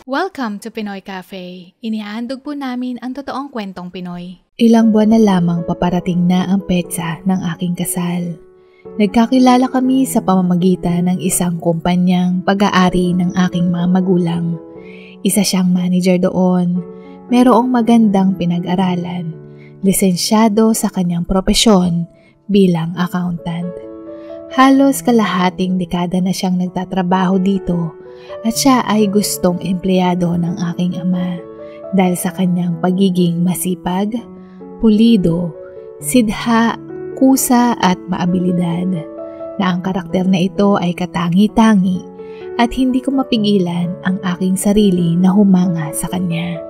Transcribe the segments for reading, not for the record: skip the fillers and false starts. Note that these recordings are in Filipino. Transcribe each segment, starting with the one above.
Welcome to Pinoy Cafe. Inihahandog po namin ang totoong kwentong Pinoy. Ilang buwan na lamang paparating na ang petsa ng aking kasal. Nagkakilala kami sa pamamagitan ng isang kumpanyang pag-aari ng aking mga magulang. Isa siyang manager doon, merong magandang pinag-aralan, lisensyado sa kanyang propesyon bilang accountant. Halos kalahating dekada na siyang nagtatrabaho dito at siya ay gustong empleyado ng aking ama dahil sa kanyang pagiging masipag, pulido, sidha, kusa at maabilidad, na ang karakter na ito ay katangi-tangi at hindi ko mapigilan ang aking sarili na humanga sa kanya,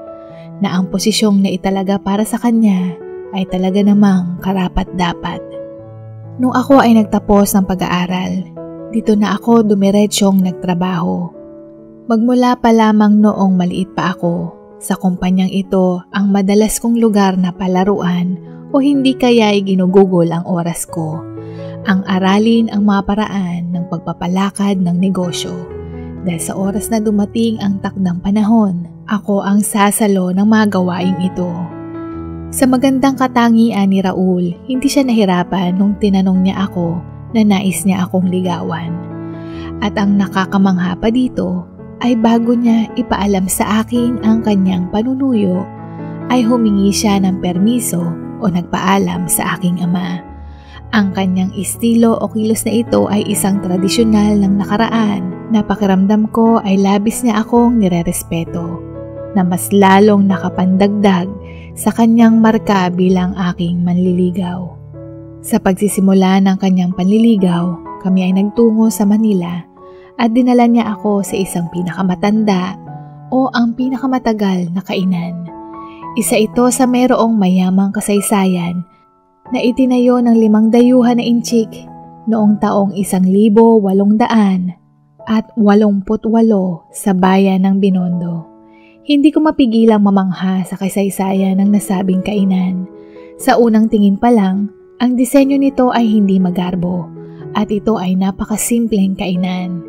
na ang posisyong na italaga para sa kanya ay talaga namang karapat-dapat. Nung ako ay nagtapos ng pag-aaral, dito na ako dumiretsyong nagtrabaho. Magmula pa lamang noong maliit pa ako, sa kumpanyang ito ang madalas kong lugar na palaruan o hindi kaya'y ginugugol ang oras ko. Ang aralin ang mga paraan ng pagpapalakad ng negosyo. Dahil sa oras na dumating ang takdang panahon, ako ang sasalo ng mga gawaing ito. Sa magandang katangian ni Raul, hindi siya nahirapan nung tinanong niya ako na nais niya akong ligawan. At ang nakakamangha pa dito ay bago niya ipaalam sa akin ang kanyang panunuyo, ay humingi siya ng permiso o nagpaalam sa aking ama. Ang kanyang estilo o kilos na ito ay isang tradisyonal ng nakaraan na pakiramdam ko ay labis niya akong nirerespeto, na mas lalong nakapandagdag sa kanyang marka bilang aking manliligaw. Sa pagsisimula ng kanyang panliligaw, kami ay nagtungo sa Manila at dinala niya ako sa isang pinakamatanda o ang pinakamatagal na kainan. Isa ito sa mayroong mayamang kasaysayan na itinayo ng 5 dayuhan na inchik noong taong 1888 sa bayan ng Binondo. Hindi ko mapigilang mamangha sa kasaysayan ng nasabing kainan. Sa unang tingin pa lang, ang disenyo nito ay hindi magarbo at ito ay napakasimpleng kainan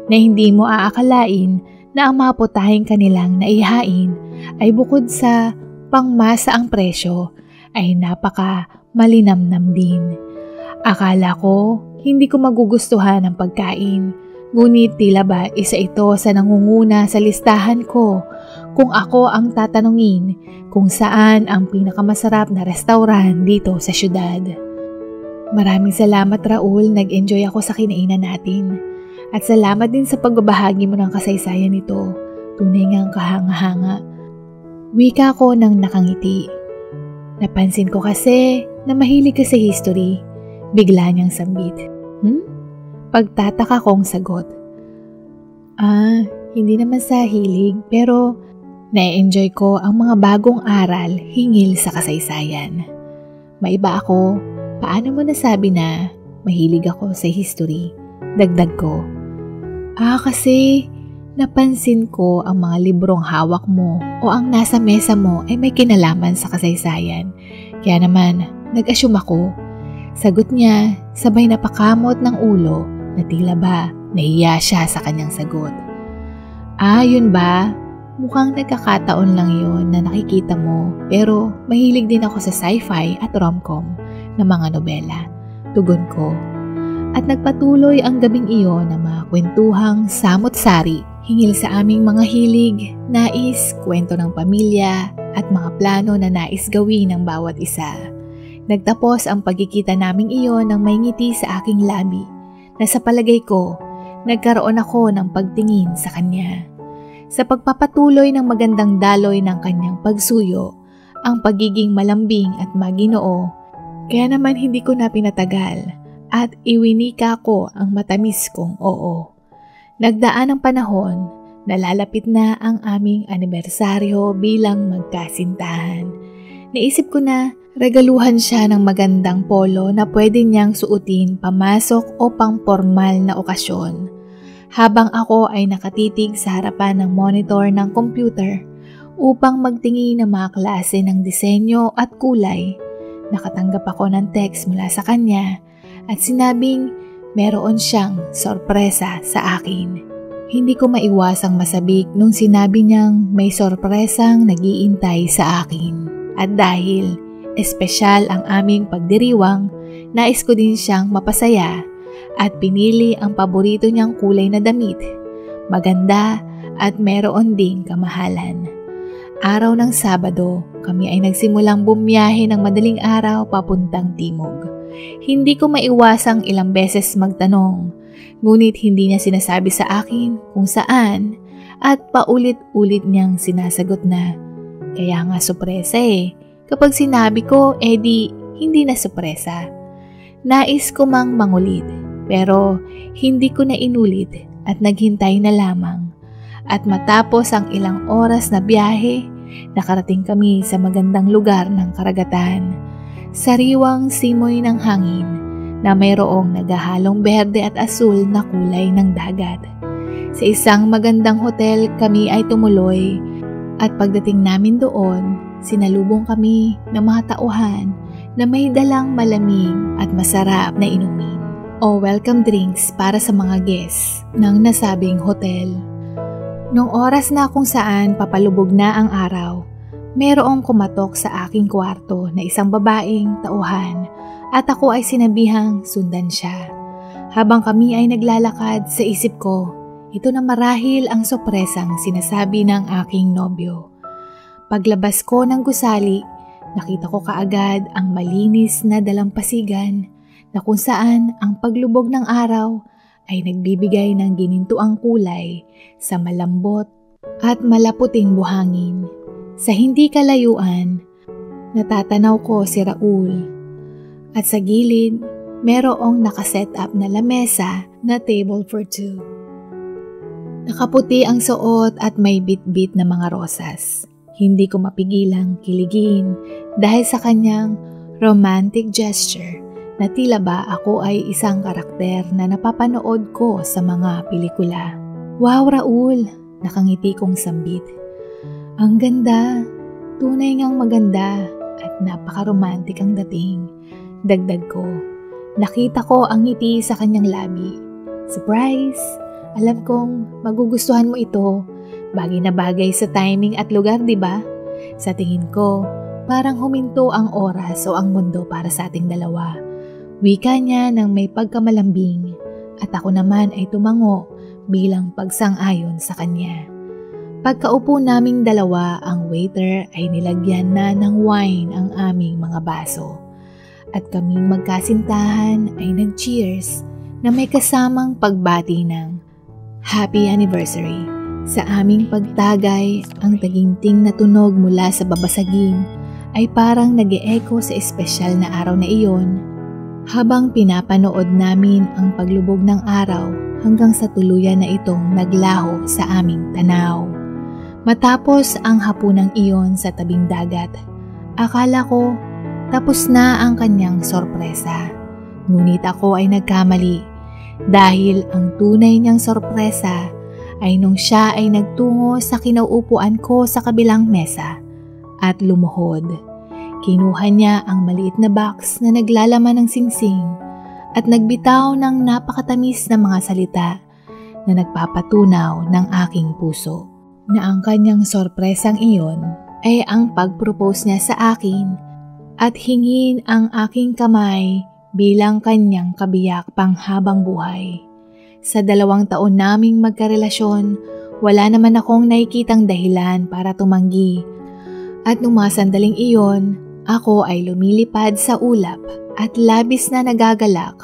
na hindi mo aakalain na ang mga putaheng kanilang naihain ay bukod sa pangmasa ang presyo ay napaka malinamnam din. Akala ko hindi ko magugustuhan ang pagkain, ngunit tila ba isa ito sa nangunguna sa listahan ko kung ako ang tatanungin kung saan ang pinakamasarap na restaurant dito sa syudad. Maraming salamat Raul, nag-enjoy ako sa kinainan natin. At salamat din sa pagbabahagi mo ng kasaysayan nito. Tunay ngang kahanga-hanga. Wika ko ng nakangiti. Napansin ko kasi na mahilig ka sa history. Bigla niyang sambit. Pagtataka kong sagot. Hindi naman sa hilig, pero na-enjoy ko ang mga bagong aral hingil sa kasaysayan. Maiba ako, paano mo nasabi na mahilig ako sa history? Dagdag ko. Kasi napansin ko ang mga librong hawak mo o ang nasa mesa mo ay may kinalaman sa kasaysayan. Kaya naman, nag-assume ako. Sagot niya, sabay napakamot ng ulo na tila ba nahiya siya sa kanyang sagot. Yun ba? Mukhang nagkakataon lang yun na nakikita mo, pero mahilig din ako sa sci-fi at rom-com na mga nobela. Tugon ko. At nagpatuloy ang gabing iyon ng mga kwentuhang samot-sari hingil sa aming mga hilig, nais, kwento ng pamilya at mga plano na nais gawin ng bawat isa. Nagtapos ang pagkikita naming iyon ng may ngiti sa aking labi na sa palagay ko, nagkaroon ako ng pagtingin sa kanya. Sa pagpapatuloy ng magandang daloy ng kanyang pagsuyo, ang pagiging malambing at maginoo, kaya naman hindi ko na pinatagal at iwinika ko ang matamis kong oo. Nagdaan ang panahon, nalalapit na ang aming anibersaryo bilang magkasintahan. Naisip ko na regaluhan siya ng magandang polo na pwede niyang suotin pamasok o pang formal na okasyon. Habang ako ay nakatitig sa harapan ng monitor ng computer upang magtingin ng mga klase ng disenyo at kulay, nakatanggap ako ng text mula sa kanya at sinabing meron siyang sorpresa sa akin. Hindi ko maiwasang masabik nung sinabi niyang may sorpresang nag-iintay sa akin. At dahil espesyal ang aming pagdiriwang, nais ko din siyang mapasaya at pinili ang paborito niyang kulay na damit. Maganda at meron ding kamahalan. Araw ng Sabado, kami ay nagsimulang bumiyahe ng madaling araw papuntang timog. Hindi ko maiwasang ilang beses magtanong, ngunit hindi niya sinasabi sa akin kung saan at paulit-ulit niyang sinasagot na. Kaya nga sorpresa eh. Kapag sinabi ko, edi hindi na sorpresa. Nais ko mang mangulit, pero hindi ko na inulit at naghintay na lamang. At matapos ang ilang oras na biyahe, nakarating kami sa magandang lugar ng karagatan. Sariwang simoy ng hangin na mayroong naghahalong berde at asul na kulay ng dagat. Sa isang magandang hotel kami ay tumuloy at pagdating namin doon, sinalubong kami ng mga tauhan na may dalang malamig at masarap na inumin o welcome drinks para sa mga guests ng nasabing hotel. Nung oras na kung saan papalubog na ang araw, mayroong kumatok sa aking kwarto na isang babaeng tauhan at ako ay sinabihang sundan siya. Habang kami ay naglalakad sa isip ko, ito na marahil ang sorpresang sinasabi ng aking nobyo. Paglabas ko ng gusali, nakita ko kaagad ang malinis na dalampasigan na kung saan ang paglubog ng araw ay nagbibigay ng ginintuang kulay sa malambot at malaputing buhangin. Sa hindi kalayuan, natatanaw ko si Raul at sa gilid, merong nakaset up na lamesa na table for two. Nakaputi ang suot at may bit-bit na mga rosas. Hindi ko mapigilang kiligin dahil sa kanyang romantic gesture na tila ba ako ay isang karakter na napapanood ko sa mga pelikula. Wow, Raul! Nakangiti kong sambit. Ang ganda, tunay ngang maganda at napaka-romantic ang dating. Dagdag ko, nakita ko ang ngiti sa kanyang labi. Surprise! Alam kong magugustuhan mo ito. Bagay na bagay sa timing at lugar, di ba? Sa tingin ko, parang huminto ang oras o ang mundo para sa ating dalawa. Wika niya ng may pagkamalambing at ako naman ay tumango bilang pagsang-ayon sa kanya. Pagkaupo naming dalawa, ang waiter ay nilagyan na ng wine ang aming mga baso. At kaming magkasintahan ay nag-cheers na may kasamang pagbati ng Happy Anniversary. Sa aming pagtagay, ang taginting na tunog mula sa babasaging ay parang nag-e-echo sa espesyal na araw na iyon. Habang pinapanood namin ang paglubog ng araw hanggang sa tuluyan na itong naglaho sa aming tanaw. Matapos ang hapunang iyon sa tabing dagat, akala ko tapos na ang kanyang sorpresa. Ngunit ako ay nagkamali dahil ang tunay niyang sorpresa ay nung siya ay nagtungo sa kinauupuan ko sa kabilang mesa at lumuhod. Kinuha niya ang maliit na box na naglalaman ng singsing at nagbitaw ng napakatamis na mga salita na nagpapatunaw ng aking puso na ang kanyang sorpresang iyon ay ang pag-propose niya sa akin at hingin ang aking kamay bilang kanyang kabiyak panghabang buhay. Sa 2 taon naming magkarelasyon, wala naman akong nakikitang dahilan para tumanggi at nung mga sandaling iyon, ako ay lumilipad sa ulap at labis na nagagalak,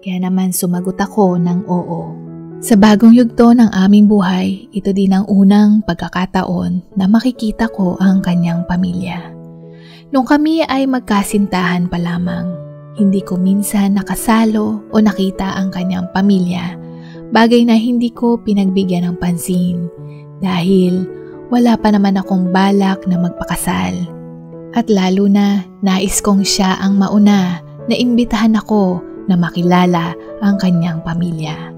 kaya naman sumagot ako ng oo. Sa bagong yugto ng aming buhay, ito din ang unang pagkakataon na makikita ko ang kanyang pamilya. Nung kami ay magkasintahan pa lamang, hindi ko minsan nakasalo o nakita ang kanyang pamilya, bagay na hindi ko pinagbigyan ng pansin dahil wala pa naman akong balak na magpakasal. At lalo na nais kong siya ang mauna na imbitahan ako na makilala ang kanyang pamilya.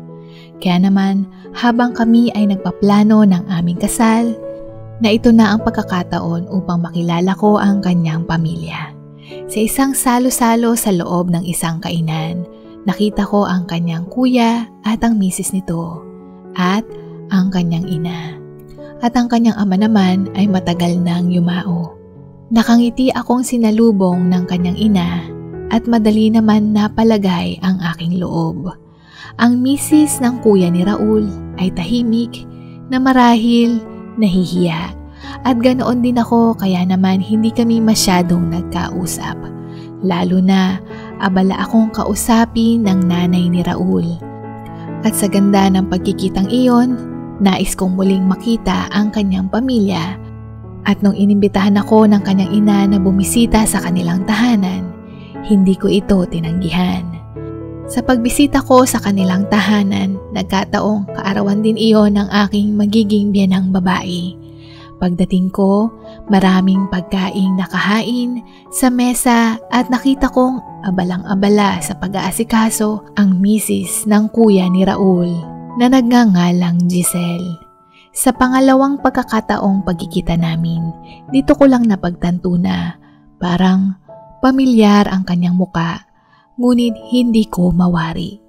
Kaya naman habang kami ay nagpaplano ng aming kasal, na ito na ang pagkakataon upang makilala ko ang kanyang pamilya. Sa isang salo-salo sa loob ng isang kainan, nakita ko ang kanyang kuya at ang misis nito at ang kanyang ina. At ang kanyang ama naman ay matagal nang yumao. Nakangiti akong sinalubong ng kanyang ina at madali naman napalagay ang aking loob. Ang misis ng kuya ni Raul ay tahimik na marahil nahihiya. At ganoon din ako kaya naman hindi kami masyadong nagkausap. Lalo na abala akong kausapin ng nanay ni Raul. At sa ganda ng pagkikitang iyon, nais kong muling makita ang kanyang pamilya. At nung inimbitahan ako ng kanyang ina na bumisita sa kanilang tahanan, hindi ko ito tinanggihan. Sa pagbisita ko sa kanilang tahanan, nagkataong kaarawan din iyon ng aking magiging biyanang babae. Pagdating ko, maraming pagkaing nakahain sa mesa at nakita kong abalang-abala sa pag-aasikaso ang misis ng kuya ni Raul na nagngangalang Giselle. Sa pangalawang pagkakataong pagkikita namin, dito ko lang napagtanto na parang pamilyar ang kanyang muka, ngunit hindi ko mawari.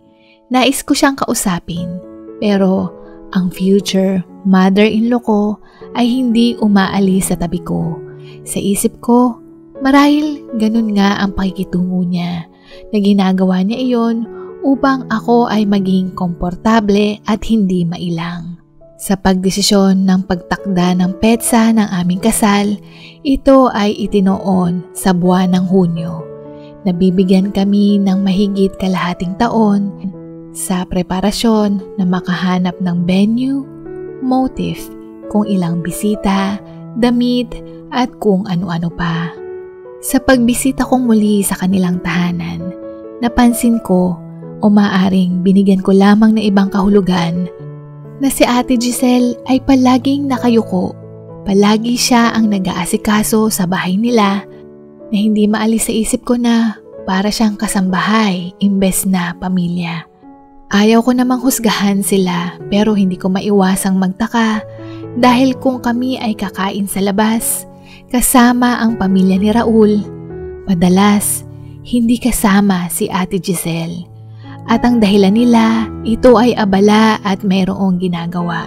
Nais ko siyang kausapin, pero ang future mother-in-law ko ay hindi umaalis sa tabi ko. Sa isip ko, marahil ganun nga ang pakikitungo niya na ginagawa niya iyon upang ako ay maging komportable at hindi mailang. Sa pagdesisyon ng pagtakda ng petsa ng aming kasal, ito ay itinoon sa buwan ng Hunyo. Nabibigyan kami ng mahigit kalahating taon sa preparasyon na makahanap ng venue, motif, kung ilang bisita, damit at kung ano-ano pa. Sa pagbisita kong muli sa kanilang tahanan, napansin ko o maaring binigyan ko lamang ng ibang kahulugan na si Ate Giselle ay palaging nakayuko. Palagi siya ang nag-aasikaso sa bahay nila na hindi maalis sa isip ko na para siyang kasambahay imbes na pamilya. Ayaw ko namang husgahan sila pero hindi ko maiwasang magtaka dahil kung kami ay kakain sa labas kasama ang pamilya ni Raul, madalas hindi kasama si Ate Giselle. At ang dahilan nila, ito ay abala at mayroong ginagawa.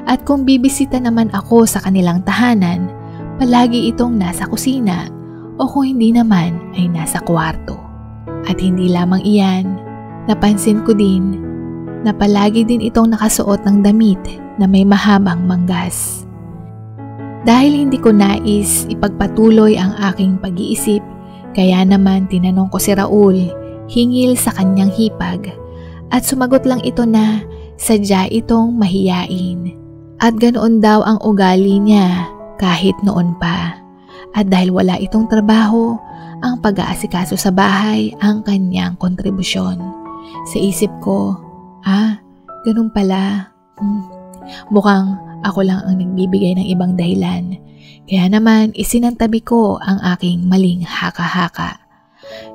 At kung bibisita naman ako sa kanilang tahanan, palagi itong nasa kusina o kung hindi naman ay nasa kwarto. At hindi lamang iyan, napansin ko din na palagi din itong nakasuot ng damit na may mahabang manggas. Dahil hindi ko nais ipagpatuloy ang aking pag-iisip, kaya naman tinanong ko si Raul hingil sa kanyang hipag at sumagot lang ito na sadya itong mahiyain at ganoon daw ang ugali niya kahit noon pa. At dahil wala itong trabaho, ang pag-aasikaso sa bahay ang kanyang kontribusyon. Sa isip ko, ganun pala. Mukhang ako lang ang nagbibigay ng ibang dahilan. Kaya naman isinantabi ko ang aking maling haka-haka.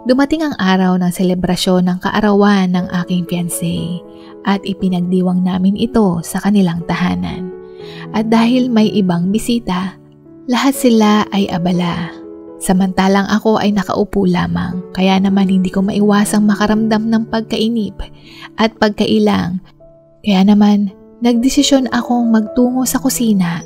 Dumating ang araw ng selebrasyon ng kaarawan ng aking fiancé at ipinagdiwang namin ito sa kanilang tahanan. At dahil may ibang bisita, lahat sila ay abala. Samantalang ako ay nakaupo lamang, kaya naman hindi ko maiwasang makaramdam ng pagkainip at pagkailang. Kaya naman nagdesisyon akong magtungo sa kusina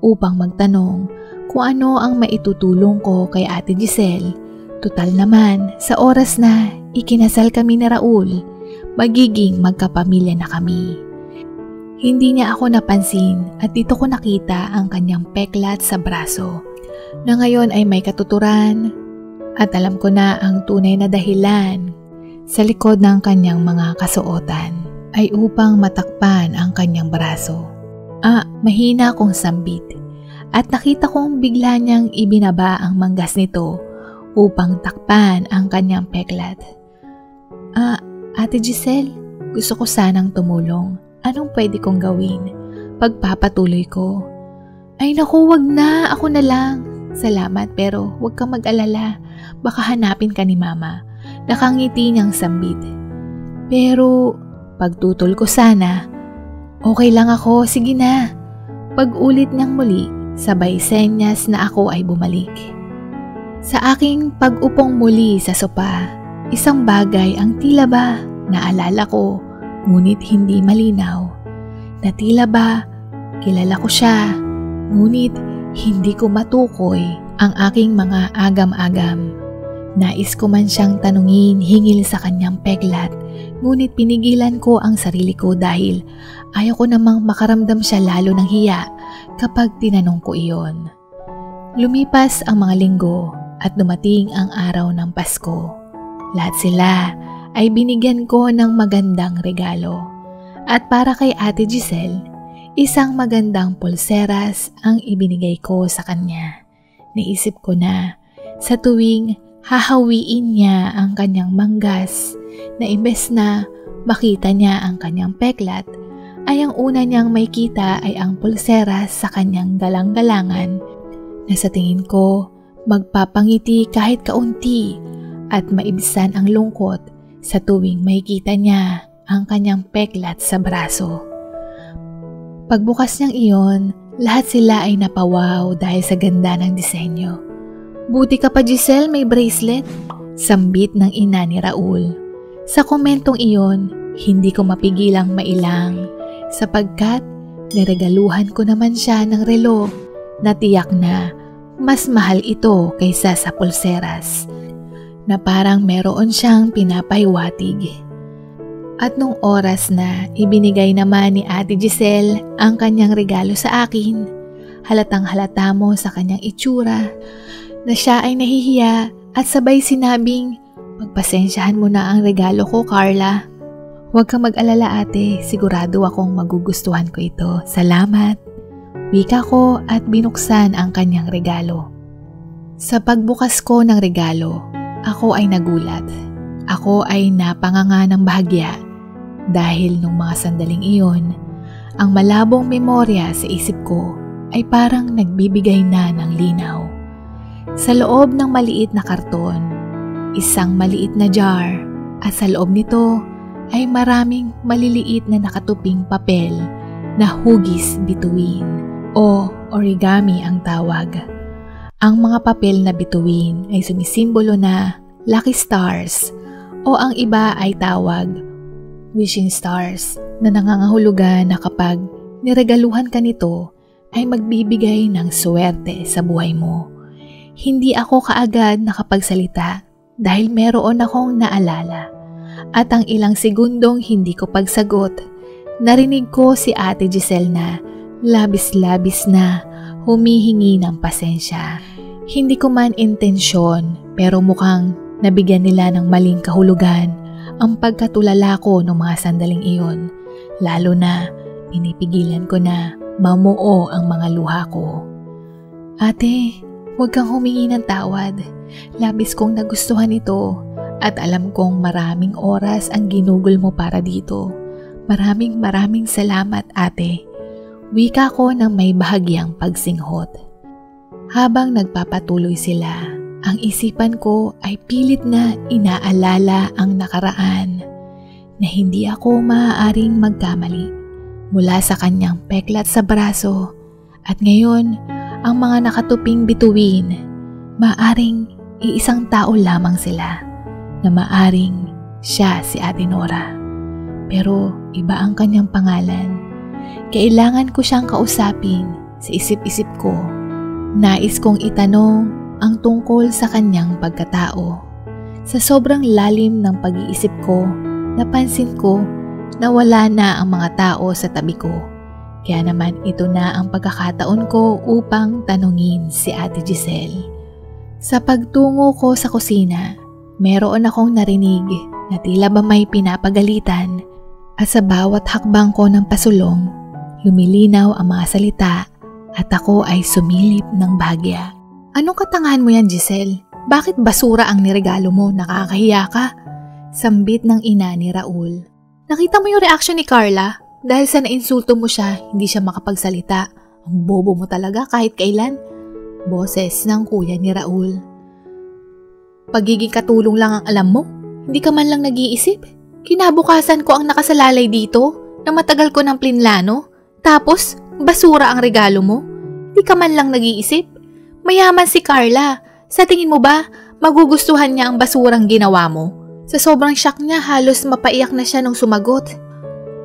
upang magtanong kung ano ang maitutulong ko kay Ate Giselle. Tutal naman, sa oras na ikinasal kami ni Raul, magiging magkapamilya na kami. Hindi niya ako napansin at dito ko nakita ang kanyang peklat sa braso na ngayon ay may katuturan at alam ko na ang tunay na dahilan sa likod ng kanyang mga kasuotan ay upang matakpan ang kanyang braso. Mahina akong sambit at nakita kong bigla niyang ibinaba ang manggas nito upang takpan ang kanyang peklat. Ate Giselle, gusto ko sanang tumulong. Anong pwede kong gawin? Pagpapatuloy ko. Ay naku, wag na. Ako na lang. Salamat pero wag kang mag-alala. Baka hanapin ka ni Mama. Nakangiti niyang sambit. Pero pagtutol ko sana. Okay lang ako, sige na. Pag-ulit niyang muli, sabay senyas na ako ay bumalik. Sa aking pag-upong muli sa sopa, isang bagay ang tila ba naalala ko, ngunit hindi malinaw. na tila ba kilala ko siya, ngunit hindi ko matukoy ang aking mga agam-agam. Nais ko man siyang tanungin hingil sa kanyang peklat, ngunit pinigilan ko ang sarili ko dahil ayaw ko namang makaramdam siya lalo ng hiya kapag tinanong ko iyon. Lumipas ang mga linggo at dumating ang araw ng Pasko. Lahat sila ay binigyan ko ng magandang regalo. At para kay Ate Giselle, isang magandang pulseras ang ibinigay ko sa kanya. Naisip ko na sa tuwing hahawiin niya ang kanyang manggas na imbes na makita niya ang kanyang peklat, ay ang una niyang may kita ay ang pulseras sa kanyang galang-galangan na sa tingin ko magpapangiti kahit kaunti at maibsan ang lungkot sa tuwing makikita niya ang kanyang peklat sa braso. Pagbukas niyang iyon, lahat sila ay napawaw dahil sa ganda ng disenyo. "Buti ka pa, Giselle, may bracelet," sambit ng ina ni Raul. Sa komentong iyon, hindi ko mapigilang mailang sapagkat niregaluhan ko naman siya ng relo na tiyak na mas mahal ito kaysa sa pulseras na parang meron siyang pinapahiwatig. At nung oras na ibinigay naman ni Ate Giselle ang kanyang regalo sa akin, halatang halata mo sa kanyang itsura na siya ay nahihiya at sabay sinabing, "Pagpasensyahan mo na ang regalo ko, Carla. Huwag kang mag-alala, ate, sigurado akong magugustuhan ko ito. Salamat." Wika ko at binuksan ang kanyang regalo. Sa pagbukas ko ng regalo, ako ay nagulat. Ako ay napanganga ng bahagya dahil nung mga sandaling iyon, ang malabong memorya sa isip ko ay parang nagbibigay na ng linaw. Sa loob ng maliit na karton, isang maliit na jar at sa loob nito ay maraming maliliit na nakatuping papel na hugis bituin o origami ang tawag. Ang mga papel na bituin ay sumisimbolo na lucky stars o ang iba ay tawag wishing stars na nangangahulugan na kapag niregaluhan ka nito ay magbibigay ng swerte sa buhay mo. Hindi ako kaagad nakapagsalita dahil meron akong naalala at ang ilang segundong hindi ko pagsagot, narinig ko si Ate Giselle na labis-labis na humihingi ng pasensya. Hindi ko man intensyon pero mukhang nabigyan nila ng maling kahulugan ang pagkatulala ko ng mga sandaling iyon, lalo na pinipigilan ko na mamuo ang mga luha ko. "Ate, huwag kang humingi ng tawad. Labis kong nagustuhan ito at alam kong maraming oras ang ginugol mo para dito. Maraming salamat, ate." Wika ko ng may bahagyang pagsinghot. Habang nagpapatuloy sila, ang isipan ko ay pilit na inaalala ang nakaraan na hindi ako maaaring magkamali mula sa kanyang peklat sa braso at ngayon ang mga nakatuping bituin, maaring iisang tao lamang sila na maaring siya si Ate Nora. Pero iba ang kanyang pangalan. Kailangan ko siyang kausapin sa isip-isip ko. Nais kong itanong ang tungkol sa kanyang pagkatao. Sa sobrang lalim ng pag-iisip ko, napansin ko na wala na ang mga tao sa tabi ko. Kaya naman ito na ang pagkakataon ko upang tanungin si Ate Giselle. Sa pagtungo ko sa kusina, meron akong narinig na tila ba may pinapagalitan at sa bawat hakbang ko ng pasulong, lumilinaw ang mga salita at ako ay sumilip ng bahagya. "Anong katangahan mo yan, Giselle? Bakit basura ang niregalo mo? Nakakahiya ka?" Sambit ng ina ni Raul. "Nakita mo yung reaction ni Carla? Dahil sa nainsulto mo siya, hindi siya makapagsalita. Ang bobo mo talaga kahit kailan." Boses ng kuya ni Raul. "Pagiging katulong lang ang alam mo? Hindi ka man lang nag-iisip? Kinabukasan ko ang nakasalalay dito na matagal ko ng plinlano. Tapos, basura ang regalo mo? Hindi ka man lang nag-iisip? Mayaman si Carla. Sa tingin mo ba, magugustuhan niya ang basurang ginawa mo?" Sa sobrang shock niya, halos mapaiyak na siya nung sumagot.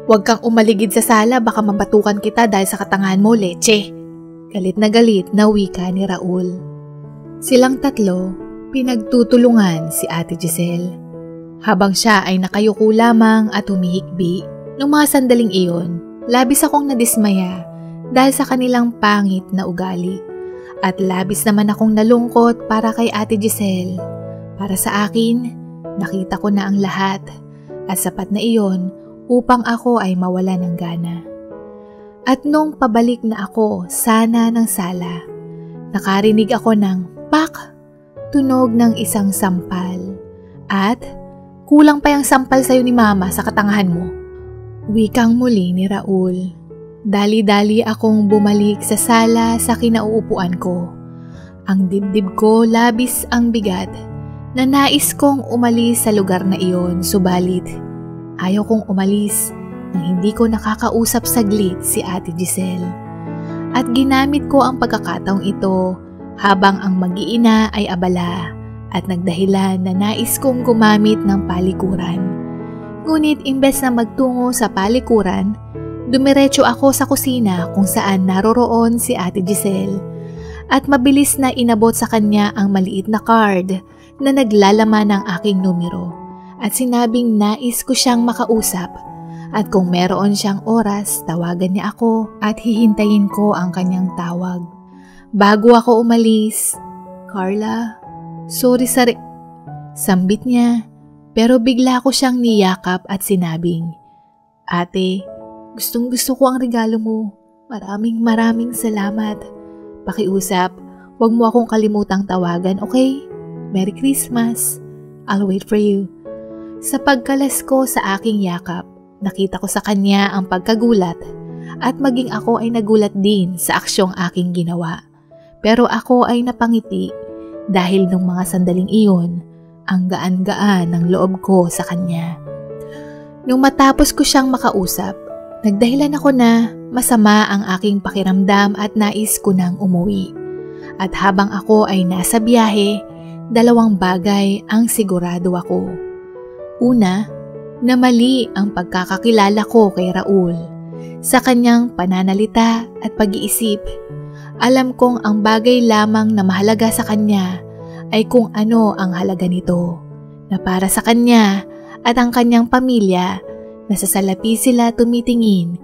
Huwag kang umaligid sa sala, baka mabatukan kita dahil sa katangahan mo, leche. Galit na wika ni Raul. Silang tatlo, pinagtutulungan si Ate Giselle. Habang siya ay nakayuko lamang at humihikbi, nung mga sandaling iyon, labis akong nadismaya dahil sa kanilang pangit na ugali. At labis naman akong nalungkot para kay Ate Giselle. Para sa akin, nakita ko na ang lahat at sapat na iyon upang ako ay mawala ng gana. At nung pabalik na ako sana ng sala, nakarinig ako ng pak, tunog ng isang sampal. At kulang pa yung sampal sa'yo ni Mama sa katangahan mo. Wikang muli ni Raul. Dali-dali akong bumalik sa sala sa kinauupuan ko. Ang dibdib ko labis ang bigat na nais kong umalis sa lugar na iyon, subalit ayaw kong umalis nang hindi ko nakakausap saglit si Ate Giselle. At ginamit ko ang pagkakataong ito habang ang mag-iina ay abala at nagdahilan na nais kong gumamit ng palikuran. Ngunit imbes na magtungo sa palikuran, dumiretso ako sa kusina kung saan naroroon si Ate Giselle at mabilis na inabot sa kanya ang maliit na card na naglalaman ng aking numero at sinabing nais ko siyang makausap at kung meron siyang oras, tawagan niya ako at hihintayin ko ang kanyang tawag. Bago ako umalis, "Carla, sorry sa sambit niya, pero bigla ko siyang niyakap at sinabing, "Ate, gustong-gusto ko ang regalo mo. Maraming salamat. Pakiusap, huwag mo akong kalimutang tawagan, okay? Merry Christmas. I'll wait for you." Sa pagkalas ko sa aking yakap, nakita ko sa kanya ang pagkagulat at maging ako ay nagulat din sa aksyong aking ginawa. Pero ako ay napangiti dahil nung mga sandaling iyon, ang gaan-gaan ng loob ko sa kanya. Nung matapos ko siyang makausap, nagdahilan ako na masama ang aking pakiramdam at nais ko nang umuwi. At habang ako ay nasa biyahe, dalawang bagay ang sigurado ako. Una, na mali ang pagkakakilala ko kay Raul. Sa kanyang pananalita at pag-iisip, alam kong ang bagay lamang na mahalaga sa kanya ay kung ano ang halaga nito, na para sa kanya at ang kanyang pamilya na sa salapi sila tumitingin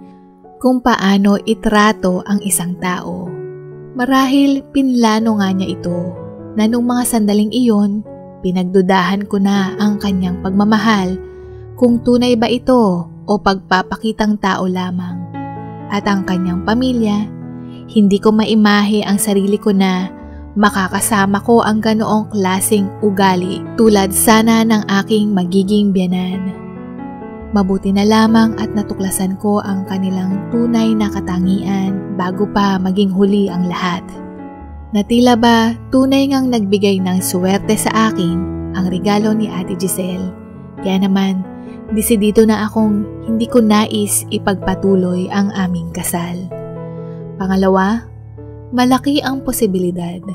kung paano itrato ang isang tao. Marahil pinlano nga niya ito na nung mga sandaling iyon, pinagdudahan ko na ang kanyang pagmamahal kung tunay ba ito o pagpapakitang tao lamang. At ang kanyang pamilya, hindi ko maimahe ang sarili ko na makakasama ko ang ganoong klaseng ugali tulad sana ng aking magiging biyanan. Mabuti na lamang at natuklasan ko ang kanilang tunay na katangian bago pa maging huli ang lahat. Na tila ba tunay ngang nagbigay ng suwerte sa akin ang regalo ni Ate Giselle. Kaya naman, desidido na akong hindi ko nais ipagpatuloy ang aming kasal. Pangalawa, malaki ang posibilidad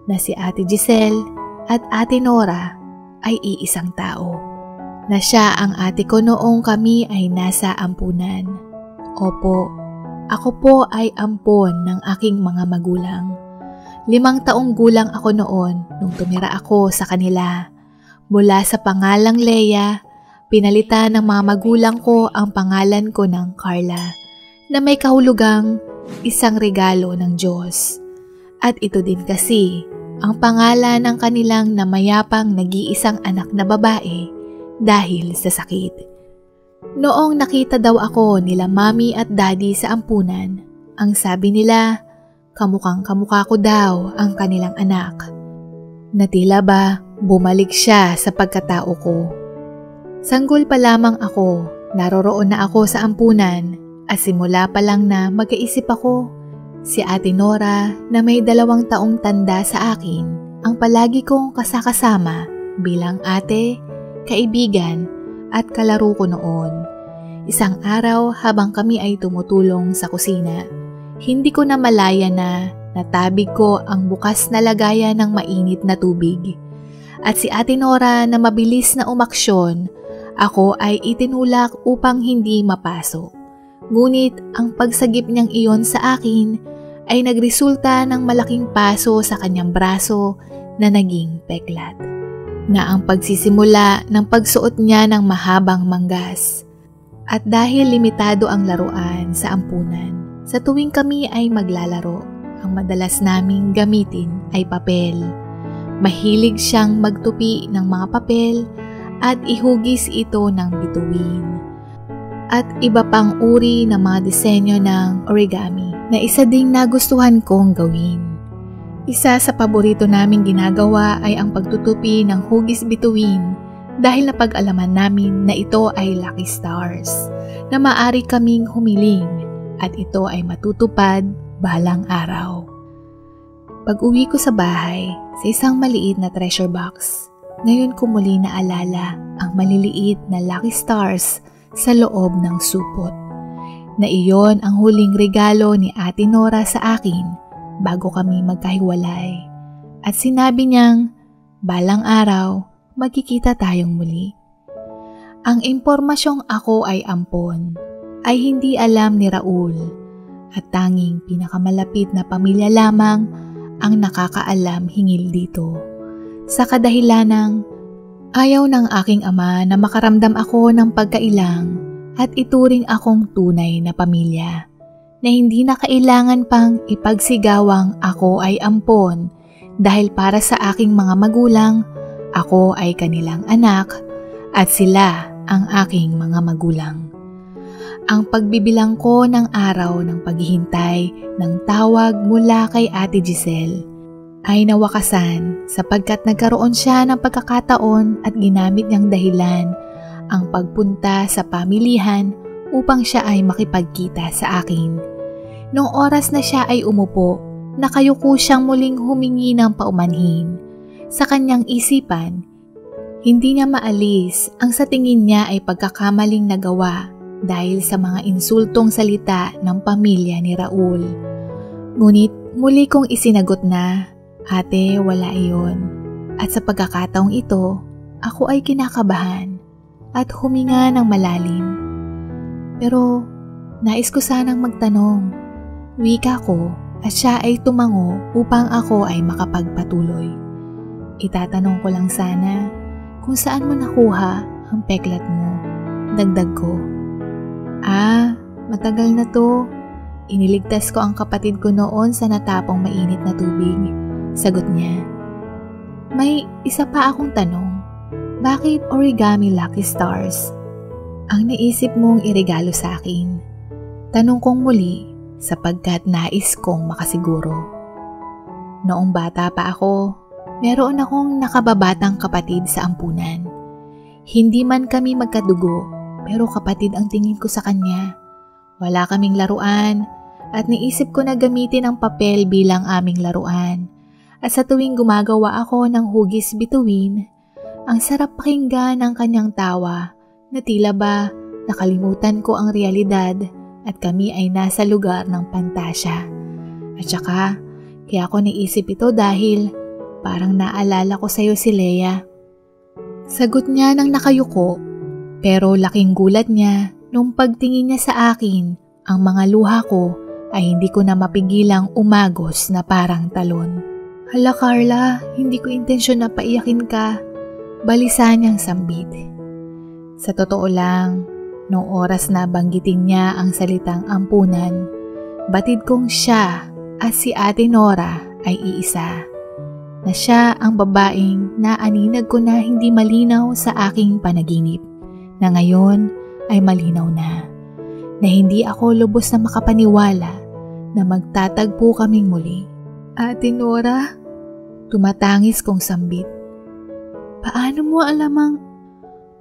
na si Ate Giselle at Ate Nora ay iisang tao. Na siya ang ate ko noong kami ay nasa ampunan. Opo, ako po ay ampon ng aking mga magulang. 5 taong gulang ako noon nung tumira ako sa kanila. Mula sa pangalang Leia, pinalitan ng mga magulang ko ang pangalan ko ng Carla na may kahulugang isang regalo ng Diyos. At ito din kasi ang pangalan ng kanilang namayapang nag-iisang anak na babae dahil sa sakit. Noong nakita daw ako nila Mami at Daddy sa ampunan, ang sabi nila, kamukhang kamukha ko daw ang kanilang anak. Na tila ba bumalik siya sa pagkatao ko. Sanggol pa lamang ako, naroroon na ako sa ampunan at simula pa lang na mag-iisip ako, si Ate Nora na may 2 taong tanda sa akin ang palagi kong kasakasama bilang ate, kaibigan at kalaro ko noon. Isang araw habang kami ay tumutulong sa kusina, hindi ko na malaya na natabig ko ang bukas na lagayan ng mainit na tubig. At si Ate Nora na mabilis na umaksyon Ako ay itinulak upang hindi mapasok. Ngunit ang pagsagip niyang iyon sa akin ay nagresulta ng malaking paso sa kanyang braso na naging peklat. Na ang pagsisimula ng pagsuot niya ng mahabang manggas. At dahil limitado ang laruan sa ampunan, sa tuwing kami ay maglalaro, ang madalas naming gamitin ay papel. Mahilig siyang magtupi ng mga papel at ihugis ito ng bituin. At iba pang uri ng mga disenyo ng origami na isa ding nagustuhan kong gawin. Isa sa paborito naming ginagawa ay ang pagtutupi ng hugis bituin dahil napag-alaman namin na ito ay lucky stars na maaari kaming humiling at ito ay matutupad balang araw. Pag-uwi ko sa bahay, sa isang maliit na treasure box, ngayon ko muli naalala ang maliliit na lucky stars sa loob ng supot. Na iyon ang huling regalo ni Ate Nora sa akin bago kami magkahiwalay. At sinabi niyang, balang araw, magkikita tayong muli. Ang impormasyong ako ay ampon ay hindi alam ni Raul at tanging pinakamalapit na pamilya lamang ang nakakaalam hingil dito. Sa kadahilanang ayaw ng aking ama na makaramdam ako ng pagkailang at ituring akong tunay na pamilya na hindi na kailangan pang ipagsigawang ako ay ampon dahil para sa aking mga magulang, ako ay kanilang anak at sila ang aking mga magulang. Ang pagbibilang ko ng araw ng paghihintay ng tawag mula kay Ate Giselle ay nawakasan sapagkat nagkaroon siya ng pagkakataon at ginamit niyang dahilan ang pagpunta sa pamilihan upang siya ay makipagkita sa akin. Noong oras na siya ay umupo, nakayuko siyang muling humingi ng paumanhin. Sa kanyang isipan, hindi niya maalis ang sa tingin niya ay pagkakamaling nagawa dahil sa mga insultong salita ng pamilya ni Raul. Ngunit muli kong isinagot na, ate, wala iyon. At sa pagkakataong ito, ako ay kinakabahan at huminga ng malalim. Pero nais ko sanang magtanong, wika ko at siya ay tumango upang ako ay makapagpatuloy. Itatanong ko lang sana kung saan mo nakuha ang peklat mo. Dagdag ko. Matagal na to. Iniligtas ko ang kapatid ko noon sa natapong mainit na tubig. Sagot niya. May isa pa akong tanong. Bakit origami lucky stars ang naisip mong iregalo sa akin? Tanong kong muli sapagkat nais kong makasiguro. Noong bata pa ako, meron akong nakababatang kapatid sa ampunan. Hindi man kami magkadugo, pero kapatid ang tingin ko sa kanya. Wala kaming laruan at naisip ko na gamitin ang papel bilang aming laruan. At sa tuwing gumagawa ako ng hugis bituin, ang sarap pakinggan ng kanyang tawa na tila ba nakalimutan ko ang realidad at kami ay nasa lugar ng pantasya. At saka, kaya ako naisip ito dahil parang naalala ko sa'yo si Leia. Sagot niya nang nakayuko, pero laking gulat niya nung pagtingin niya sa akin, ang mga luha ko ay hindi ko na mapigilang umagos na parang talon. Hala Carla, hindi ko intensyon na paiyakin ka. Balisa niyang sambit. Sa totoo lang, noong oras na banggitin niya ang salitang ampunan, batid kong siya at si Ate Nora ay iisa. Na siya ang babaeng naaninag ko na hindi malinaw sa aking panaginip, na ngayon ay malinaw na hindi ako lubos na makapaniwala na magtatagpo kaming muli. Ate Nora, tumatangis kong sambit. Paano mo alamang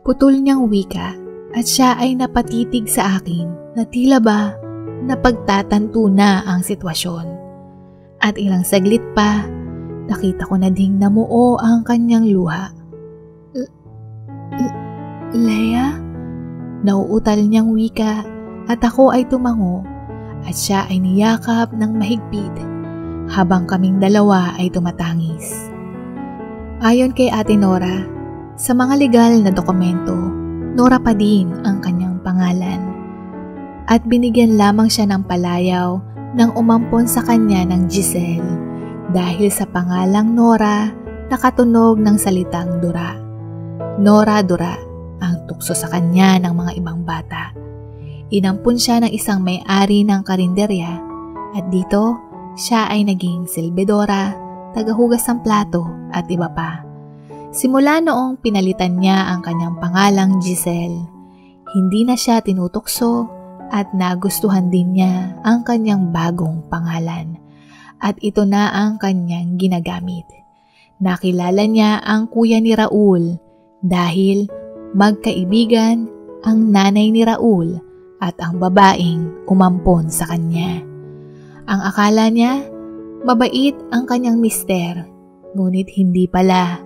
putol niyang wika at siya ay napatitig sa akin na tila ba napagtatanto na ang sitwasyon. At ilang saglit pa, nakita ko na ding namuo ang kanyang luha. Leia? Nauutal niyang wika at ako ay tumango at siya ay niyakap ng mahigpit habang kaming dalawa ay tumatangis. Ayon kay Ate Nora, sa mga legal na dokumento, Nora pa din ang kanyang pangalan. At binigyan lamang siya ng palayaw nang umampon sa kanya ng Giselle dahil sa pangalang Nora nakatunog ng salitang Dura. Nora Dura ang tukso sa kanya ng mga ibang bata. Inampun siya ng isang may-ari ng karinderya at dito siya ay naging silbidora, tagahugas ng plato at iba pa. Simula noong pinalitan niya ang kanyang pangalang Giselle, hindi na siya tinutukso at nagustuhan din niya ang kanyang bagong pangalan at ito na ang kanyang ginagamit. Nakilala niya ang kuya ni Raul dahil magkaibigan ang nanay ni Raul at ang babaeng umampon sa kanya. Ang akala niya, mabait ang kanyang mister, ngunit hindi pala.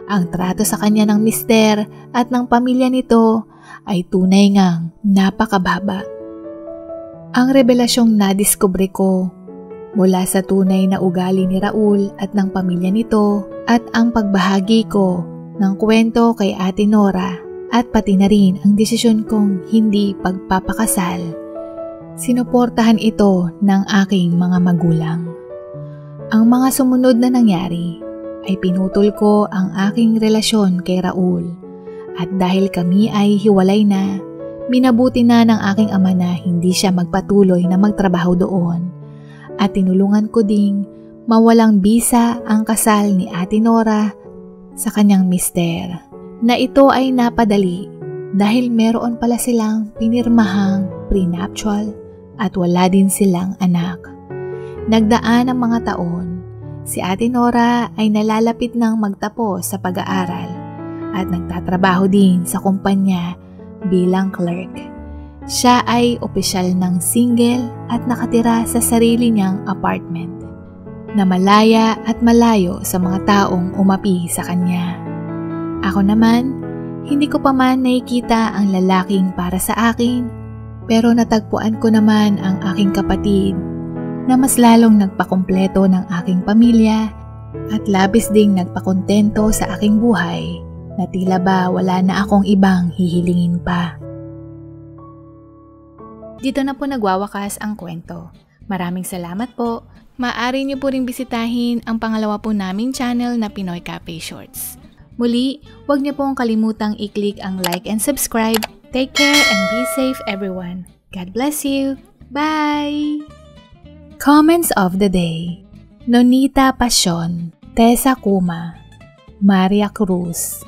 Ang trato sa kanya ng mister at ng pamilya nito ay tunay ngang napakababa. Ang revelasyong nadiskubre ko mula sa tunay na ugali ni Raul at ng pamilya nito at ang pagbahagi ko ng kwento kay Ate Nora at pati na rin ang desisyon kong hindi pagpapakasal. Sinuportahan ito ng aking mga magulang. Ang mga sumunod na nangyari ay pinutol ko ang aking relasyon kay Raul at dahil kami ay hiwalay na, minabuti na ng aking ama na hindi siya magpatuloy na magtrabaho doon at tinulungan ko ding mawalang bisa ang kasal ni Ate Nora sa kanyang mister na ito ay napadali dahil meron pala silang pinirmahang prenuptial at wala din silang anak. Nagdaan ang mga taon, si Ate Nora ay nalalapit ng magtapos sa pag-aaral at nagtatrabaho din sa kumpanya bilang clerk. Siya ay opisyal ng single at nakatira sa sarili niyang apartment na malaya at malayo sa mga taong umapi sa kanya. Ako naman, hindi ko pa man nakikita ang lalaking para sa akin, pero natagpuan ko naman ang aking kapatid na mas lalong nagpakumpleto ng aking pamilya at labis ding nagpakontento sa aking buhay na tila ba wala na akong ibang hihilingin pa. Dito na po nagwawakas ang kwento. Maraming salamat po. Maaari niyo po ring bisitahin ang pangalawa po naming channel na Pinoy Cafe Shorts. Muli, huwag niyo pong kalimutang i-click ang like and subscribe. Take care and be safe everyone. God bless you. Bye! Comments of the day. Nonita Pasion, Tessa Kuma, Maria Cruz,